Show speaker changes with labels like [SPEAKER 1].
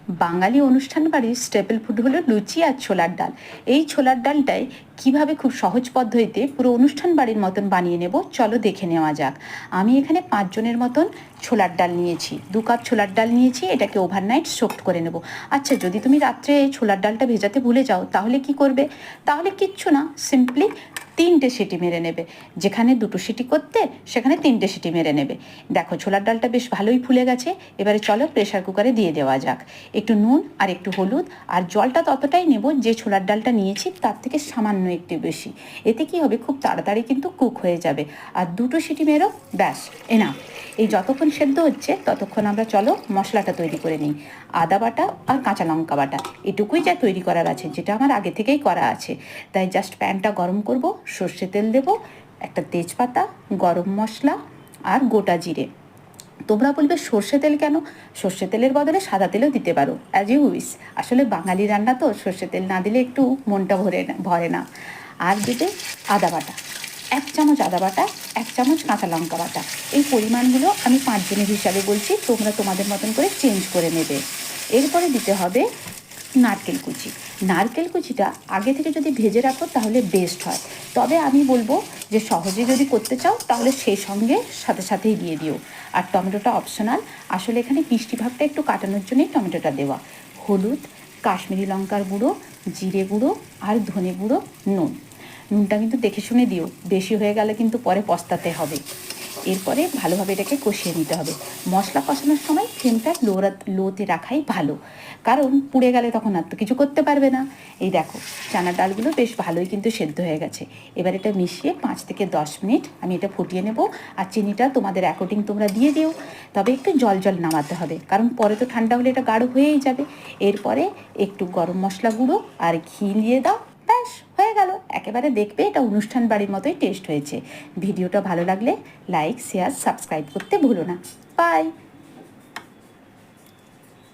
[SPEAKER 1] বাঙালি অনুষ্ঠান বাড়ির staple food হলো লুচি আর ছোলার ডাল। এই ছোলার ডালটাই কিভাবে খুব সহজ পদ্ধতিতে পুরো অনুষ্ঠান বাড়ির মতন বানিয়ে নেব চলো দেখে নেওয়া যাক। আমি এখানে 5 জনের মতন ছোলার ডাল নিয়েছি, 2 কাপ ছোলার ডাল নিয়েছি। এটাকে ওভারনাইট সোকড করে নেব। আচ্ছা, যদি তুমি রাত্রে এই ছোলার ডালটা ভেজাতে ভুলে যাও তাহলে কি করবে? তাহলে কিচ্ছু না, সিম্পলি 3টে সিটি মেরে নেবে। যেখানে 2টো সিটি করতে সেখানে 3টে সিটি মেরে নেবে। দেখো ছোলার ডালটা বেশ ভালোই ফুলে গেছে। এবারে চলো প্রেশার কুকারে দিয়ে দেওয়া যাক। একটু নুন আর একটু হলুদ, আর জলটা ততটাই নেব যে ছোলার ডালটা নিয়েছি তার থেকে সামান্য একটু বেশি। এতে কি হবে, খুব তাড়াতাড়ি কিন্তু কুক হয়ে যাবে। আর 2টো সিটি মেরো, ব্যাস এনাফ। এই যতক্ষণ সেদ্ধ হচ্ছে ততক্ষণ আমরা চলো মশলাটা তৈরি করে নিই। আদা বাটা আর কাঁচা লঙ্কা বাটা এটুকুই যা তৈরি করার আছে, যেটা আমার আগে থেকেই করা আছে। তাই জাস্ট প্যানটা গরম করব, সর্ষে তেল দেবো, একটা তেজপাতা, গরম মশলা আর গোটা জিরে। তোমরা বলবে সর্ষে তেল কেন? সর্ষে তেলের বদলে সাদা তেলও দিতে পারো, অ্যাজ ইউ উইশ। আসলে বাঙালি রান্না তো সর্ষে তেল না দিলে একটু মনটা ভরে না। আর দেবে আদা বাটা, 1 চামচ আদা বাটা, 1 চামচ কাঁচা লঙ্কা বাটা। এই পরিমাণগুলো আমি 5 জনের হিসাবে বলছি, তোমরা তোমাদের মতন করে চেঞ্জ করে নেবে। এরপরে দিতে হবে নারকেল কুচি। নারকেল কুচিটা আগে থেকে যদি ভেজে রাখো তাহলে বেস্ট হয়। তবে আমি বলবো যে সহজে যদি করতে চাও তাহলে সেই সঙ্গে সাথে সাথেই দিয়ে দিও। আর টমেটোটা অপশনাল, আসলে এখানে মিষ্টি ভাবটা একটু কাটানোর জন্যই টমেটোটা দেওয়া। হলুদ, কাশ্মীরি লঙ্কার গুঁড়ো, জিরে গুঁড়ো আর ধনে গুঁড়ো, নুন। নুনটা কিন্তু দেখে শুনে দিও, বেশি হয়ে গেলে কিন্তু পরে পস্তাতে হবে। এরপরে ভালোভাবে এটাকে কষিয়ে নিতে হবে। মশলা কষানোর সময় ফ্লেমটা লোতে রাখাই ভালো, কারণ পুড়ে গেলে তখন আর তো কিছু করতে পারবে না। এই দেখো চানা ডালগুলো বেশ ভালোই কিন্তু সেদ্ধ হয়ে গেছে। এবার এটা মিশিয়ে 5 থেকে 10 মিনিট আমি এটা ফুটিয়ে নেব। আর চিনিটা তোমাদের অ্যাকর্ডিং তোমরা দিয়ে দিও, তবে একটু জল জল নামাতে হবে, কারণ পরে তো ঠান্ডা হলে এটা গাঢ় হয়েই যাবে। এরপরে একটু গরম মশলা গুঁড়ো আর ঘি দিয়ে দাও, ব্যাস হয়ে গেল। একেবারে দেখবে এটা অনুষ্ঠান বাড়ির মতোই টেস্ট হয়েছে। ভিডিওটা ভালো লাগলে লাইক, শেয়ার, সাবস্ক্রাইব করতে ভুলো না। বাই।